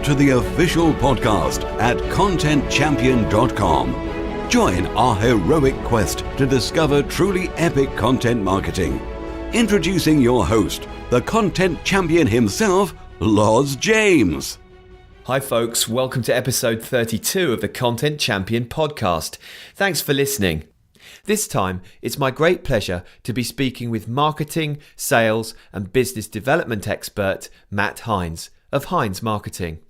to the official podcast at ContentChampion.com. Join our heroic quest to discover truly epic content marketing. Introducing your host, the content champion himself, Loz James. Hi folks, welcome to episode 32 of the Content Champion podcast. Thanks for listening. This time, it's my great pleasure to be speaking with marketing, sales and business development expert Matt Heinz of Heinz Marketing.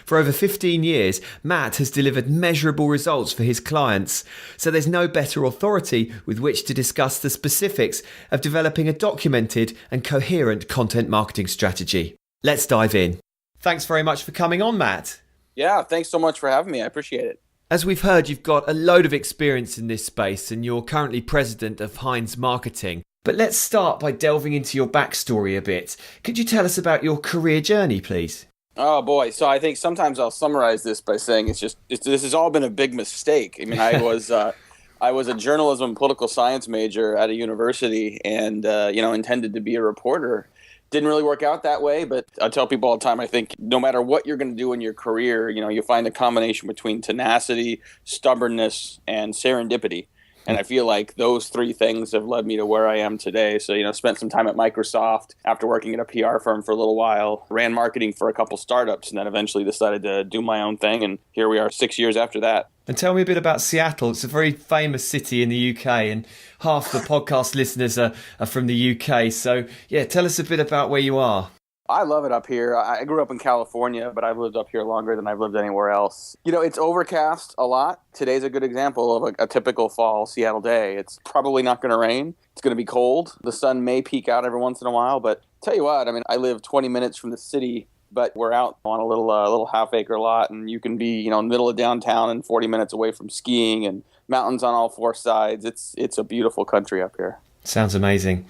For over 15 years, Matt has delivered measurable results for his clients, so there's no better authority with which to discuss the specifics of developing a documented and coherent content marketing strategy. Let's dive in. Thanks very much for coming on, Matt. Yeah, thanks so much for having me. I appreciate it. As we've heard, you've got a load of experience in this space and you're currently president of Heinz Marketing. But let's start by delving into your backstory a bit. Could you tell us about your career journey, please? Oh boy, so I think sometimes I'll summarize this by saying this has all been a big mistake. I mean, I was a journalism and political science major at a university and intended to be a reporter. Didn't really work out that way, but I tell people all the time, I think no matter what you're going to do in your career, you find a combination between tenacity, stubbornness, and serendipity. And I feel like those three things have led me to where I am today. So, spent some time at Microsoft after working at a PR firm for a little while, ran marketing for a couple startups, and then eventually decided to do my own thing. And here we are 6 years after that. And tell me a bit about Seattle. It's a very famous city in the UK, and half the podcast listeners are from the UK. So, yeah, tell us a bit about where you are. I love it up here. I grew up in California, but I've lived up here longer than I've lived anywhere else. It's overcast a lot. Today's a good example of a typical fall Seattle day. It's probably not going to rain. It's going to be cold. The sun may peek out every once in a while, but tell you what, I live 20 minutes from the city, but we're out on a little half-acre lot, and you can be, in the middle of downtown and 40 minutes away from skiing and mountains on all four sides. It's a beautiful country up here. Sounds amazing.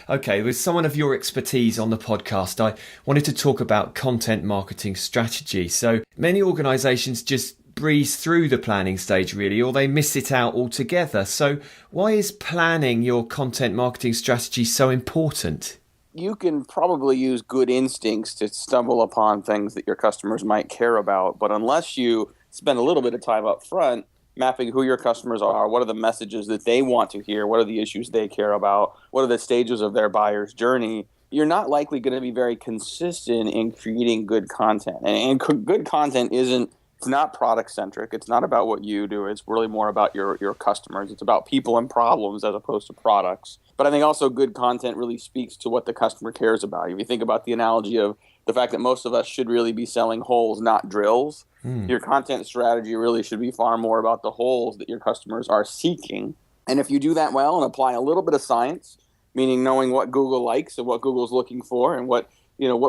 Okay, with someone of your expertise on the podcast, I wanted to talk about content marketing strategy. So many organizations just breeze through the planning stage really, or they miss it out altogether. So why is planning your content marketing strategy so important? You can probably use good instincts to stumble upon things that your customers might care about, but unless you spend a little bit of time up front mapping who your customers are, what are the messages that they want to hear, what are the issues they care about, what are the stages of their buyer's journey, you're not likely going to be very consistent in creating good content. And good content it's not product-centric. It's not about what you do. It's really more about your customers. It's about people and problems as opposed to products. But I think also good content really speaks to what the customer cares about. If you think about the analogy of the fact that most of us should really be selling holes, not drills, your content strategy really should be far more about the holes that your customers are seeking. And if you do that well and apply a little bit of science, meaning knowing what Google likes and what Google's looking for and what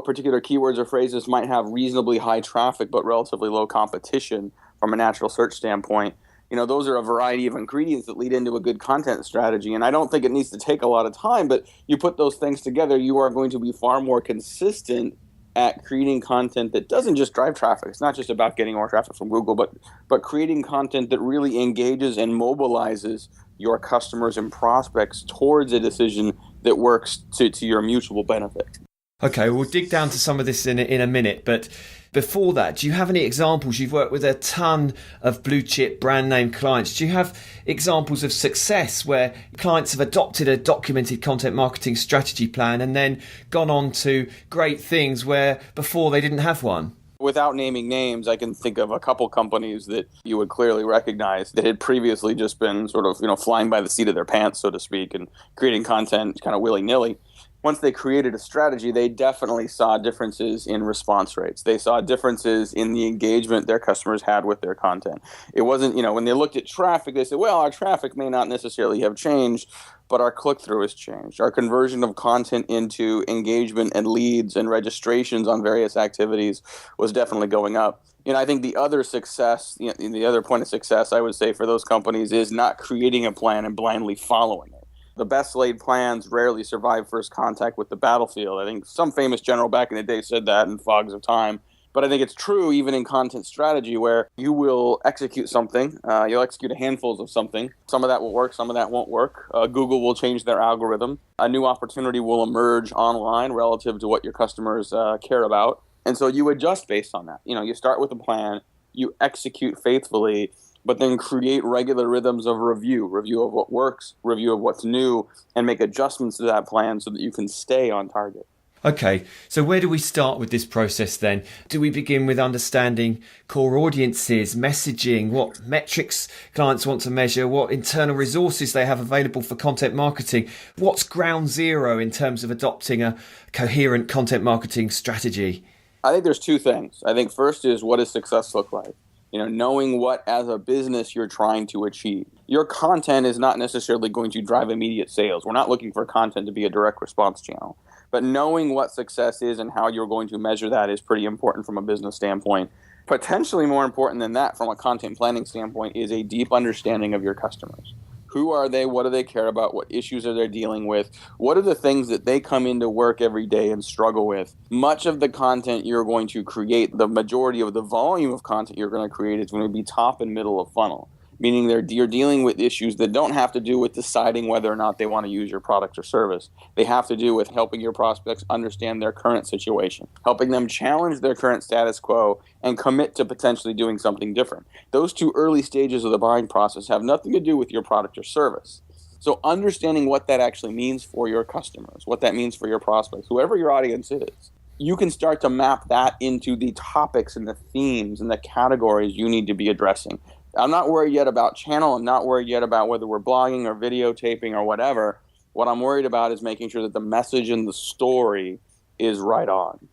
particular keywords or phrases might have reasonably high traffic but relatively low competition from a natural search standpoint, those are a variety of ingredients that lead into a good content strategy. And I don't think it needs to take a lot of time, but you put those things together, you are going to be far more consistent at creating content that doesn't just drive traffic. It's not just about getting more traffic from Google, but creating content that really engages and mobilizes your customers and prospects towards a decision that works to your mutual benefit. Okay, we'll dig down to some of this in a minute, but before that, do you have any examples? You've worked with a ton of blue chip brand name clients. Do you have examples of success where clients have adopted a documented content marketing strategy plan and then gone on to great things where before they didn't have one? Without naming names, I can think of a couple companies that you would clearly recognize that had previously just been sort of, flying by the seat of their pants, so to speak, and creating content kind of willy-nilly. Once they created a strategy, they definitely saw differences in response rates. They saw differences in the engagement their customers had with their content. It wasn't, when they looked at traffic, they said, well, our traffic may not necessarily have changed, but our click-through has changed. Our conversion of content into engagement and leads and registrations on various activities was definitely going up. I think the other success, the other point of success, I would say, for those companies is not creating a plan and blindly following it. The best laid plans rarely survive first contact with the battlefield. I think some famous general back in the day said that in Fogs of Time. But I think it's true even in content strategy where you will execute something. You'll execute a handfuls of something. Some of that will work, some of that won't work. Google will change their algorithm. A new opportunity will emerge online relative to what your customers care about. And so you adjust based on that. You start with a plan, you execute faithfully, but then create regular rhythms of review of what works, review of what's new, and make adjustments to that plan so that you can stay on target. Okay, so where do we start with this process then? Do we begin with understanding core audiences, messaging, what metrics clients want to measure, what internal resources they have available for content marketing? What's ground zero in terms of adopting a coherent content marketing strategy? I think there's two things. I think first is, what does success look like? Knowing what as a business you're trying to achieve. Your content is not necessarily going to drive immediate sales. We're not looking for content to be a direct response channel. But knowing what success is and how you're going to measure that is pretty important from a business standpoint. Potentially more important than that from a content planning standpoint is a deep understanding of your customers. Who are they? What do they care about? What issues are they dealing with? What are the things that they come into work every day and struggle with? Much of the content you're going to create, the majority of the volume of content you're going to create is going to be top and middle of funnel. Meaning you're dealing with issues that don't have to do with deciding whether or not they want to use your product or service. They have to do with helping your prospects understand their current situation, helping them challenge their current status quo and commit to potentially doing something different. Those two early stages of the buying process have nothing to do with your product or service. So understanding what that actually means for your customers, what that means for your prospects, whoever your audience is, you can start to map that into the topics and the themes and the categories you need to be addressing. I'm not worried yet about channel. I'm not worried yet about whether we're blogging or videotaping or whatever. What I'm worried about is making sure that the message and the story is right on.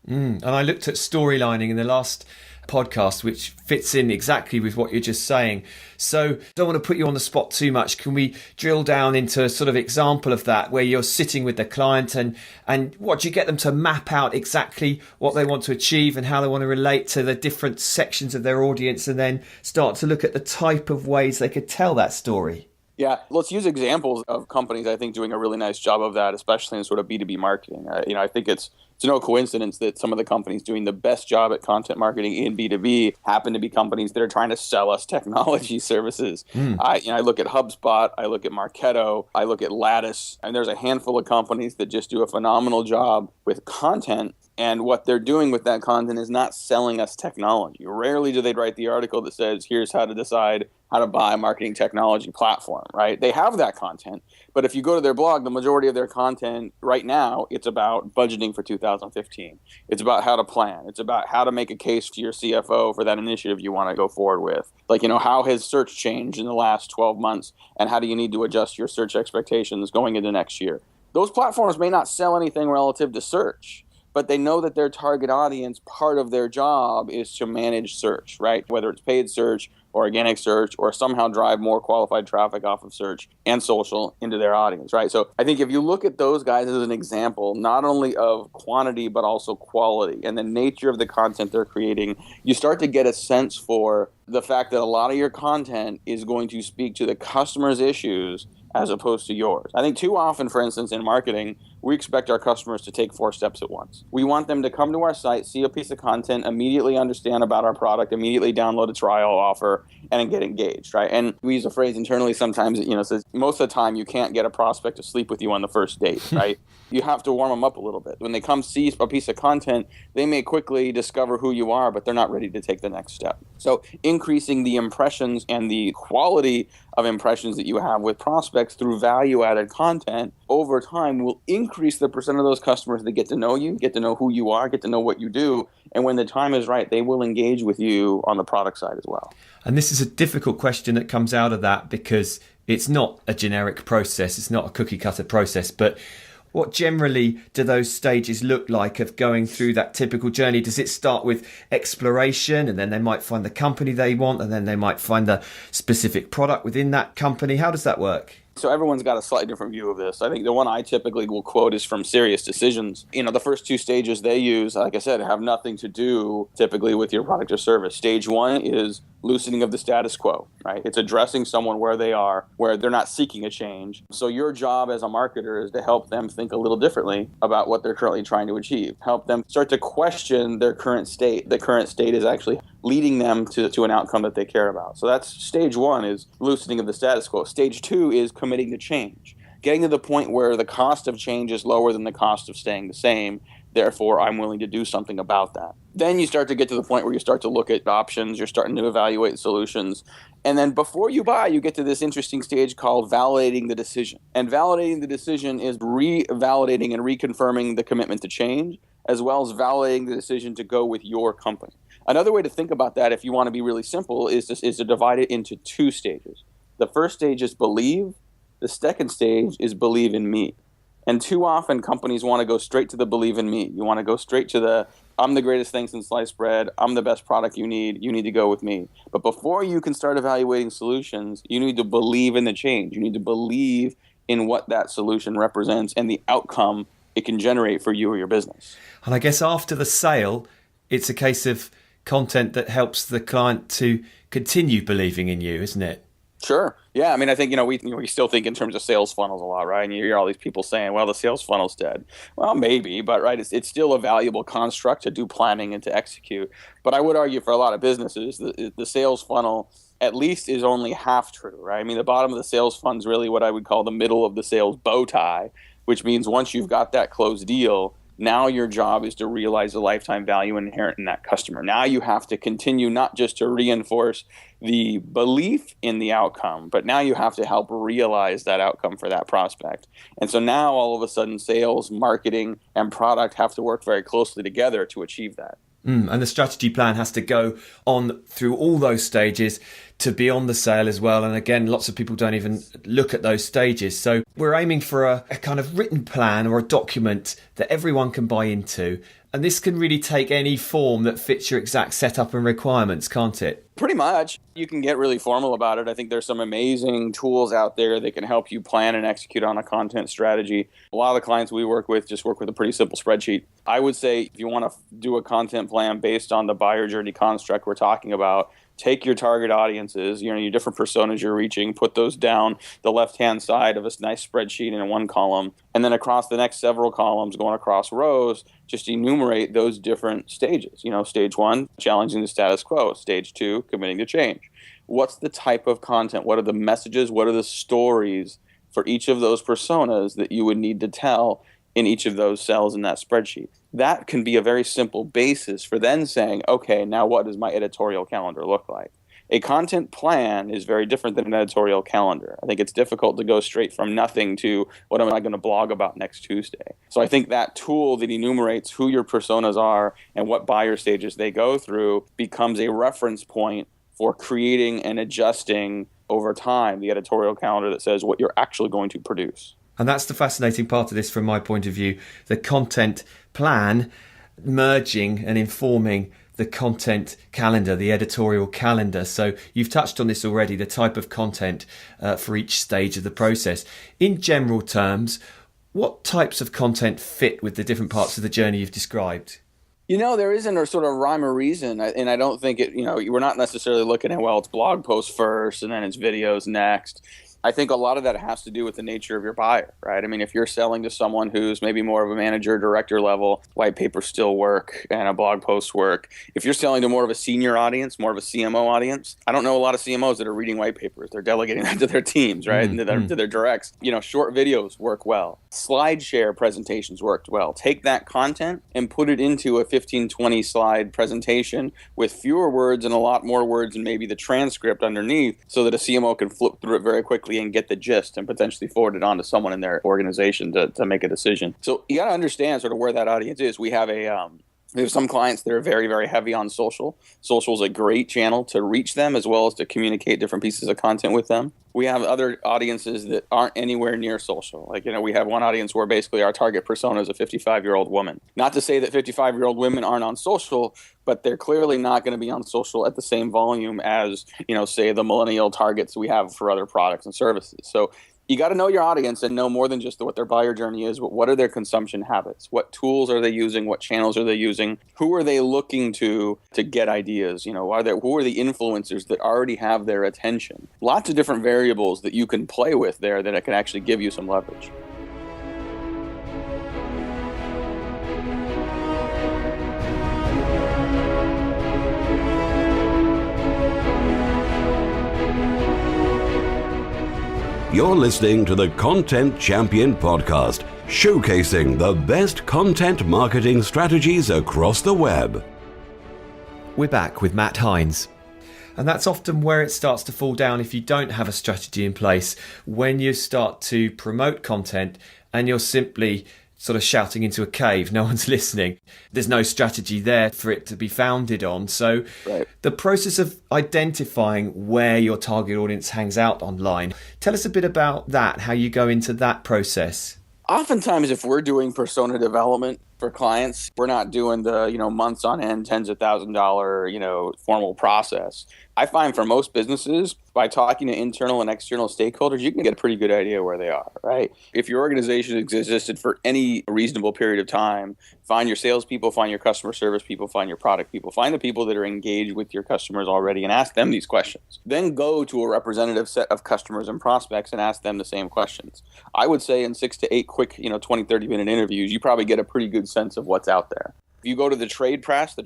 And I looked at storylining in the last podcast, which fits in exactly with what you're just saying. So don't want to put you on the spot too much. Can we drill down into a sort of example of that where you're sitting with the client and what do you get them to map out exactly what they want to achieve and how they want to relate to the different sections of their audience, and then start to look at the type of ways they could tell that story? Yeah, let's use examples of companies I think doing a really nice job of that, especially in sort of B2B marketing. I think it's no coincidence that some of the companies doing the best job at content marketing in B2B happen to be companies that are trying to sell us technology services. I look at HubSpot, I look at Marketo, I look at Lattice, and there's a handful of companies that just do a phenomenal job with content. And what they're doing with that content is not selling us technology. Rarely do they write the article that says, here's how to decide how to buy a marketing technology platform, right? They have that content. But if you go to their blog, the majority of their content right now, it's about budgeting for 2015. It's about how to plan. It's about how to make a case to your CFO for that initiative you want to go forward with. Like, how has search changed in the last 12 months? And how do you need to adjust your search expectations going into next year? Those platforms may not sell anything relative to search, but they know that their target audience, part of their job is to manage search, right? Whether it's paid search or organic search, or somehow drive more qualified traffic off of search and social into their audience, right? So I think if you look at those guys as an example, not only of quantity, but also quality and the nature of the content they're creating, you start to get a sense for the fact that a lot of your content is going to speak to the customer's issues as opposed to yours. I think too often, for instance, in marketing, we expect our customers to take 4 steps at once. We want them to come to our site, see a piece of content, immediately understand about our product, immediately download a trial offer, and then get engaged, right? And we use a phrase internally sometimes that, says most of the time you can't get a prospect to sleep with you on the first date, right? You have to warm them up a little bit. When they come see a piece of content, they may quickly discover who you are, but they're not ready to take the next step. So increasing the impressions and the quality of impressions that you have with prospects through value-added content over time will increase the percent of those customers that get to know you, get to know who you are, get to know what you do. And when the time is right, they will engage with you on the product side as well. And this is a difficult question that comes out of that because it's not a generic process. It's not a cookie cutter process, but what generally do those stages look like of going through that typical journey? Does it start with exploration and then they might find the company they want and then they might find the specific product within that company? How does that work? So everyone's got a slightly different view of this. I think the one I typically will quote is from Serious Decisions. The first 2 stages they use, like I said, have nothing to do typically with your product or service. Stage 1 is loosening of the status quo, right? It's addressing someone where they are, where they're not seeking a change. So your job as a marketer is to help them think a little differently about what they're currently trying to achieve. Help them start to question their current state. The current state is actually leading them to an outcome that they care about. So that's stage 1 is loosening of the status quo. Stage 2 is committing to change. Getting to the point where the cost of change is lower than the cost of staying the same. Therefore, I'm willing to do something about that. Then you start to get to the point where you start to look at options, you're starting to evaluate solutions. And then before you buy, you get to this interesting stage called validating the decision. And validating the decision is re-validating and reconfirming the commitment to change, as well as validating the decision to go with your company. Another way to think about that, if you want to be really simple, is to divide it into 2 stages. The first stage is believe. The second stage is believe in me. And too often companies want to go straight to the believe in me. You want to go straight to the I'm the greatest thing since sliced bread. I'm the best product you need. You need to go with me. But before you can start evaluating solutions, you need to believe in the change. You need to believe in what that solution represents and the outcome it can generate for you or your business. And I guess after the sale, it's a case of content that helps the client to continue believing in you, isn't it? Sure. Yeah. I mean, I think, we still think in terms of sales funnels a lot, right? And you hear all these people saying, well, the sales funnel's dead. Well, maybe, but right, it's still a valuable construct to do planning and to execute. But I would argue for a lot of businesses, the sales funnel at least is only half true, right? I mean, the bottom of the sales funnel is really what I would call the middle of the sales bow tie, which means once you've got that closed deal, now your job is to realize the lifetime value inherent in that customer. Now you have to continue not just to reinforce the belief in the outcome, but now you have to help realize that outcome for that prospect. And so now all of a sudden sales, marketing, and product have to work very closely together to achieve that. And the strategy plan has to go on through all those stages to be on the sale as well. And again, lots of people don't even look at those stages. So we're aiming for a kind of written plan or a document that everyone can buy into. And this can really take any form that fits your exact setup and requirements, can't it? Pretty much. You can get really formal about it. I think there's some amazing tools out there that can help you plan and execute on a content strategy. A lot of the clients we work with just work with a pretty simple spreadsheet. I would say if you want to do a content plan based on the buyer journey construct we're talking about, take your target audiences, your different personas you're reaching, put those down the left-hand side of a nice spreadsheet in one column, and then across the next several columns, going across rows, just enumerate those different stages. Stage 1, challenging the status quo. Stage 2, committing to change. What's the type of content? What are the messages? What are the stories for each of those personas that you would need to tell in each of those cells in that spreadsheet? That can be a very simple basis for then saying, okay, now what does my editorial calendar look like? A content plan is very different than an editorial calendar. I think it's difficult to go straight from nothing to what am I going to blog about next Tuesday. So I think that tool that enumerates who your personas are and what buyer stages they go through becomes a reference point for creating and adjusting over time the editorial calendar that says what you're actually going to produce. And that's the fascinating part of this from my point of view, the content plan merging and informing the content calendar, the editorial calendar. So you've touched on this already, the type of content for each stage of the process. In general terms, what types of content fit with the different parts of the journey you've described? There isn't a sort of rhyme or reason, and I don't think we're not necessarily looking at, it's blog posts first and then it's videos next. I think a lot of that has to do with the nature of your buyer, right? I mean, if you're selling to someone who's maybe more of a manager, director level, white papers still work and a blog post work. If you're selling to more of a senior audience, more of a CMO audience, I don't know a lot of CMOs that are reading white papers. They're delegating that to their teams, right? And to their directs. Short videos work well. Slide share presentations worked well. Take that content and put it into a 15, 20 slide presentation with fewer words and a lot more words and maybe the transcript underneath so that a CMO can flip through it very quickly and get the gist and potentially forward it on to someone in their organization to make a decision. So you got to understand sort of where that audience is. We have some clients that are very, very heavy on social. Social is a great channel to reach them as well as to communicate different pieces of content with them. We have other audiences that aren't anywhere near social. We have one audience where basically our target persona is a 55-year-old woman. Not to say that 55-year-old women aren't on social, but they're clearly not going to be on social at the same volume as, say, the millennial targets we have for other products and services. So you got to know your audience and know more than just what their buyer journey is, but what are their consumption habits? What tools are they using? What channels are they using? Who are they looking to get ideas? Who are the influencers that already have their attention? Lots of different variables that you can play with there that can actually give you some leverage. You're listening to the Content Champion Podcast, showcasing the best content marketing strategies across the web. We're back with Matt Heinz. And that's often where it starts to fall down if you don't have a strategy in place, when you start to promote content and you're simply sort of shouting into a cave. No one's listening. There's no strategy there for it to be founded on. So The process of identifying where your target audience hangs out online, tell us a bit about that, how you go into that process. Oftentimes, if we're doing persona development for clients, we're not doing the, months on end, tens of $1,000s, formal process. I find for most businesses, by talking to internal and external stakeholders, you can get a pretty good idea where they are, right? If your organization existed for any reasonable period of time, find your salespeople, find your customer service people, find your product people, find the people that are engaged with your customers already and ask them these questions. Then go to a representative set of customers and prospects and ask them the same questions. I would say in 6 to 8 quick, 20, 30-minute interviews, you probably get a pretty good sense of what's out there. If you go to the trade press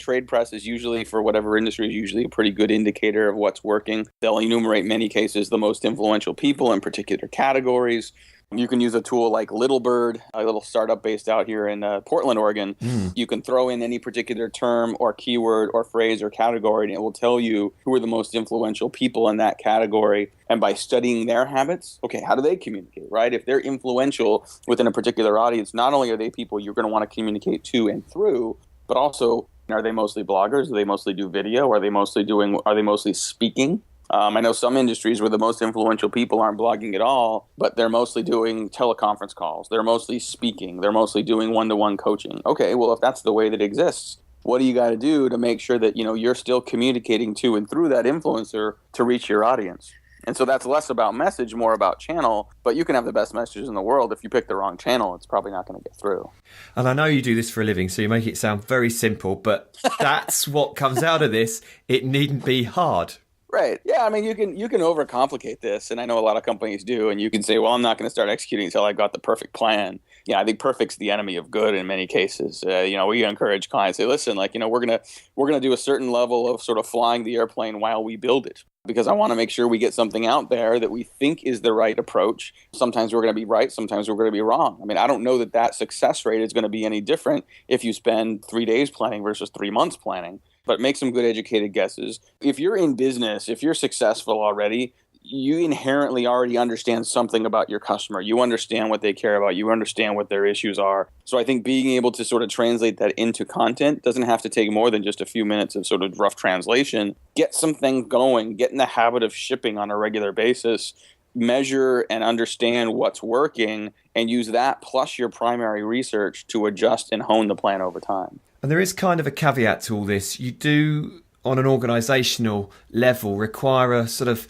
is usually, for whatever industry, is usually a pretty good indicator of what's working. They'll enumerate many cases the most influential people in particular categories. You can use a tool like Littlebird, a little startup based out here in Portland, Oregon. You can throw in any particular term or keyword or phrase or category, and it will tell you who are the most influential people in that category. And by studying their habits, okay, how do they communicate, right? If they're influential within a particular audience, not only are they people you're going to want to communicate to and through, but also, are they mostly bloggers? Do they mostly do video? Are they mostly speaking? I know some industries where the most influential people aren't blogging at all, but they're mostly doing teleconference calls. They're mostly speaking. They're mostly doing one-to-one coaching. Okay, well, if that's the way that exists, what do you got to do to make sure that, you're still communicating to and through that influencer to reach your audience? And so that's less about message, more about channel. But you can have the best messages in the world. If you pick the wrong channel, it's probably not going to get through. And I know you do this for a living, so you make it sound very simple, but that's what comes out of this. It needn't be hard. Right. Yeah. I mean, you can overcomplicate this, and I know a lot of companies do. And you can say, "Well, I'm not going to start executing until I got the perfect plan." Yeah, I think perfect's the enemy of good in many cases. We encourage clients, say, "Listen, we're gonna do a certain level of sort of flying the airplane while we build it, because I want to make sure we get something out there that we think is the right approach. Sometimes we're going to be right, sometimes we're going to be wrong." I mean, I don't know that success rate is going to be any different if you spend 3 days planning versus 3 months planning. But make some good educated guesses. If you're in business, if you're successful already, you inherently already understand something about your customer. You understand what they care about. You understand what their issues are. So I think being able to sort of translate that into content doesn't have to take more than just a few minutes of sort of rough translation. Get something going. Get in the habit of shipping on a regular basis. Measure and understand what's working, and use that plus your primary research to adjust and hone the plan over time. And there is kind of a caveat to all this. You do, on an organisational level, require a sort of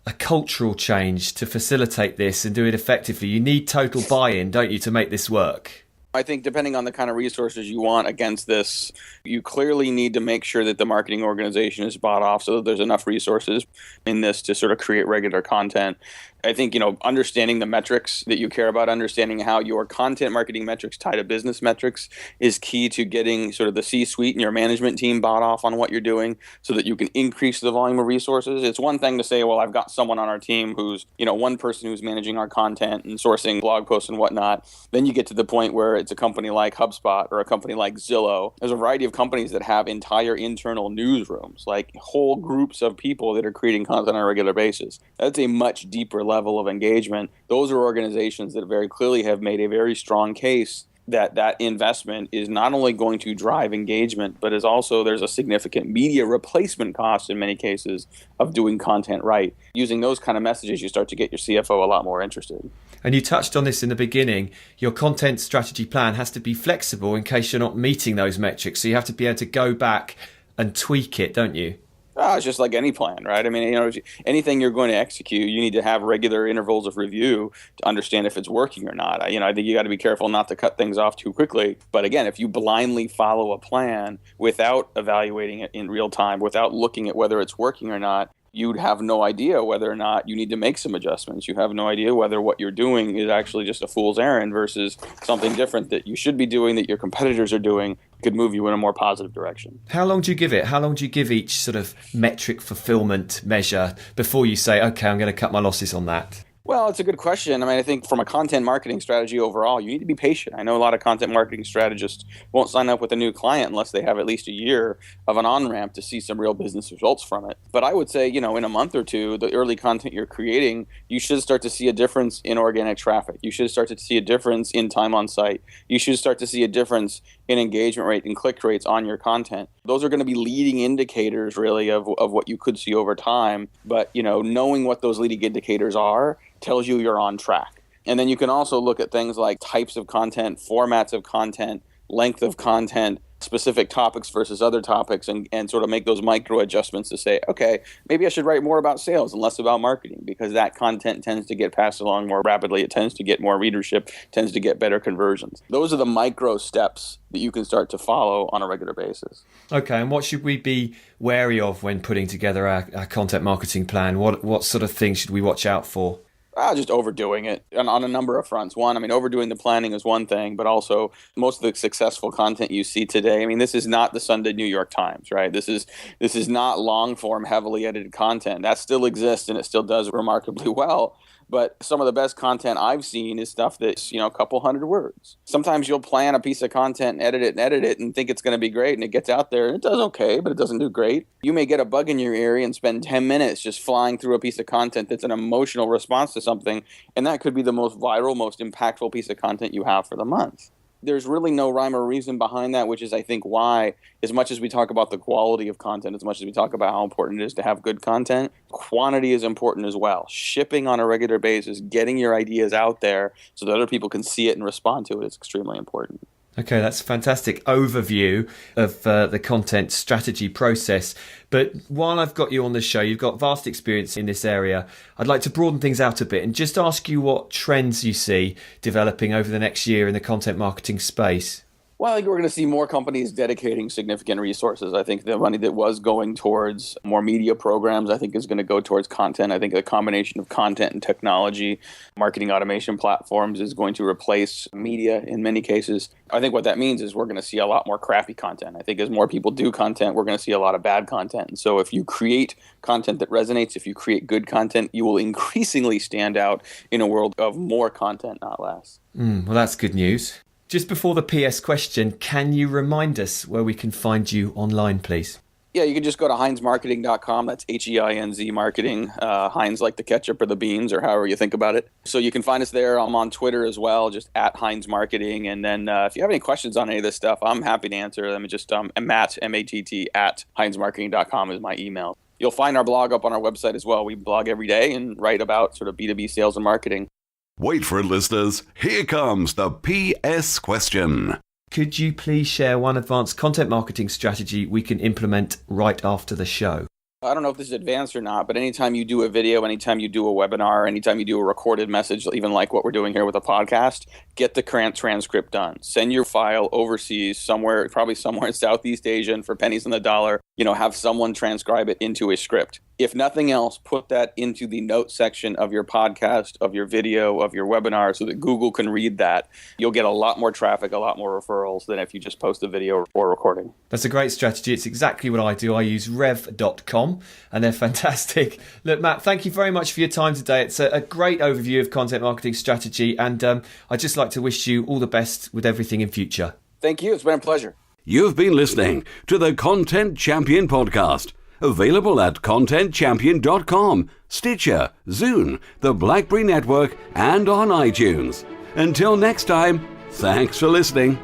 a cultural change to facilitate this and do it effectively. You need total buy-in, don't you, to make this work? I think depending on the kind of resources you want against this, you clearly need to make sure that the marketing organization is bought off so that there's enough resources in this to sort of create regular content. I think, understanding the metrics that you care about, understanding how your content marketing metrics tie to business metrics is key to getting sort of the C-suite and your management team bought off on what you're doing so that you can increase the volume of resources. It's one thing to say, well, I've got someone on our team who's, one person who's managing our content and sourcing blog posts and whatnot. Then you get to the point where it's a company like HubSpot or a company like Zillow. There's a variety of companies that have entire internal newsrooms, like whole groups of people that are creating content on a regular basis. That's a much deeper level of engagement. Those are organizations that very clearly have made a very strong case that investment is not only going to drive engagement, but is also there's a significant media replacement cost in many cases of doing content right. Using those kind of messages, you start to get your CFO a lot more interested. And you touched on this in the beginning. Your content strategy plan has to be flexible in case you're not meeting those metrics. So you have to be able to go back and tweak it, don't you? It's just like any plan, right? I mean, anything you're going to execute, you need to have regular intervals of review to understand if it's working or not. I think you got to be careful not to cut things off too quickly. But again, if you blindly follow a plan without evaluating it in real time, without looking at whether it's working or not, you'd have no idea whether or not you need to make some adjustments. You have no idea whether what you're doing is actually just a fool's errand versus something different that you should be doing, that your competitors are doing, could move you in a more positive direction. How long do you give it? How long do you give each sort of metric fulfillment measure before you say, okay, I'm going to cut my losses on that? Well, it's a good question. I mean, I think from a content marketing strategy overall, you need to be patient. I know a lot of content marketing strategists won't sign up with a new client unless they have at least a year of an on-ramp to see some real business results from it. But I would say, in a month or two, the early content you're creating, you should start to see a difference in organic traffic. You should start to see a difference in time on site. You should start to see a difference in engagement rate and click rates on your content. Those are going to be leading indicators, really, of what you could see over time. But, knowing what those leading indicators are tells you you're on track. And then you can also look at things like types of content, formats of content, length of content, specific topics versus other topics, and sort of make those micro adjustments to say, okay, maybe I should write more about sales and less about marketing, because that content tends to get passed along more rapidly. It tends to get more readership, tends to get better conversions. Those are the micro steps that you can start to follow on a regular basis. Okay, and what should we be wary of when putting together our content marketing plan? What sort of things should we watch out for? Just overdoing it on a number of fronts. One, overdoing the planning is one thing, but also most of the successful content you see today. This is not the Sunday New York Times, right? This is not long form, heavily edited content. That still exists and it still does remarkably well. But some of the best content I've seen is stuff that's, a couple hundred words. Sometimes you'll plan a piece of content and edit it and think it's going to be great, and it gets out there and it does okay, but it doesn't do great. You may get a bug in your ear and spend 10 minutes just flying through a piece of content that's an emotional response to something, and that could be the most viral, most impactful piece of content you have for the month. There's really no rhyme or reason behind that, which is, I think, why, as much as we talk about the quality of content, as much as we talk about how important it is to have good content, quantity is important as well. Shipping on a regular basis, getting your ideas out there so that other people can see it and respond to it is extremely important. Okay, that's a fantastic overview of the content strategy process. But while I've got you on the show, you've got vast experience in this area. I'd like to broaden things out a bit and just ask you what trends you see developing over the next year in the content marketing space. Well, I think we're going to see more companies dedicating significant resources. I think the money that was going towards more media programs, I think, is going to go towards content. I think a combination of content and technology, marketing automation platforms is going to replace media in many cases. I think what that means is we're going to see a lot more crappy content. I think as more people do content, we're going to see a lot of bad content. And so if you create content that resonates, if you create good content, you will increasingly stand out in a world of more content, not less. Well, that's good news. Just before the PS question, can you remind us where we can find you online, please? Yeah, you can just go to Heinz.Marketing.com. That's Heinz marketing. Heinz like the ketchup or the beans or however you think about it. So you can find us there. I'm on Twitter as well, just at Heinz Marketing. And then if you have any questions on any of this stuff, I'm happy to answer them. Just Matt, M-A-T-T, at Heinzmarketing.com is my email. You'll find our blog up on our website as well. We blog every day and write about sort of B2B sales and marketing. Wait for it, listeners. Here comes the PS question. Could you please share one advanced content marketing strategy we can implement right after the show? I don't know if this is advanced or not, but anytime you do a video, anytime you do a webinar, anytime you do a recorded message, even like what we're doing here with a podcast, get the transcript done. Send your file overseas somewhere, probably somewhere in Southeast Asia, and for pennies on the dollar, have someone transcribe it into a script. If nothing else, put that into the notes section of your podcast, of your video, of your webinar so that Google can read that. You'll get a lot more traffic, a lot more referrals than if you just post a video or recording. That's a great strategy. It's exactly what I do. I use rev.com and they're fantastic. Look, Matt, thank you very much for your time today. It's a great overview of content marketing strategy, and I'd just like to wish you all the best with everything in future. Thank you. It's been a pleasure. You've been listening to the Content Champion Podcast. Available at ContentChampion.com, Stitcher, Zune, the BlackBerry Network, and on iTunes. Until next time, thanks for listening.